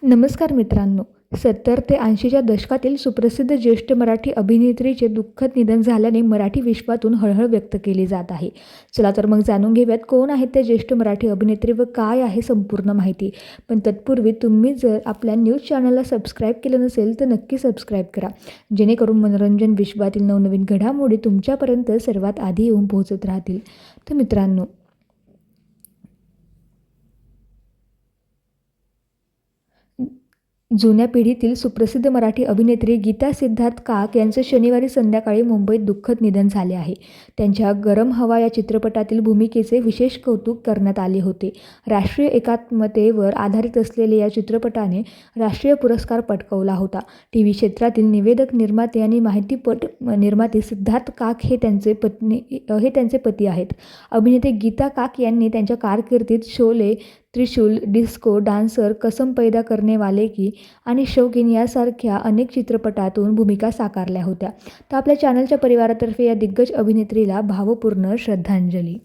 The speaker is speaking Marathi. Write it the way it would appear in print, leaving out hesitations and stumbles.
नमस्कार मित्रांनो. 70 ते 80च्या दशकातील सुप्रसिद्ध ज्येष्ठ मराठी अभिनेत्रीचे दुःखद निधन झाल्याने मराठी विश्वातून हळहळ व्यक्त केली जात आहे. चला तर मग जाणून घेऊयात कोण आहेत त्या ज्येष्ठ मराठी अभिनेत्री व काय आहे संपूर्ण माहिती. पण तत्पूर्वी तुम्ही जर आपल्या न्यूज चॅनलला सबस्क्राईब केलं नसेल तर नक्की सबस्क्राईब करा, जेणेकरून मनोरंजन विश्वातील नवनवीन घडामोडी तुमच्यापर्यंत सर्वात आधी येऊन पोहोचत राहतील. तर मित्रांनो, जुन्या पिढीतील सुप्रसिद्ध मराठी अभिनेत्री गीता सिद्धार्थ काक यांचं शनिवारी संध्याकाळी मुंबईत दुःखद निधन झाले आहे. त्यांच्या गरम हवा या चित्रपटातील भूमिकेचे विशेष कौतुक करण्यात आले होते. राष्ट्रीय एकात्मतेवर आधारित असलेल्या या चित्रपटाने राष्ट्रीय पुरस्कार पटकावला होता. टीव्ही क्षेत्रातील निवेदक, निर्माते आणि माहितीपट निर्माते सिद्धार्थ काक हे त्यांचे पती आहेत. अभिनेत्री गीता काक यांनी त्यांच्या कारकिर्दीत शोले, त्रिशूल, डिस्को डान्सर, कसम पैदा करने वाले की आणि शौकीन यासारख्या अनेक चित्रपटातून भूमिका साकारल्या होत्या. तर आपल्या चॅनलच्या परिवारातर्फे या दिग्गज अभिनेत्रीला भावपूर्ण श्रद्धांजली.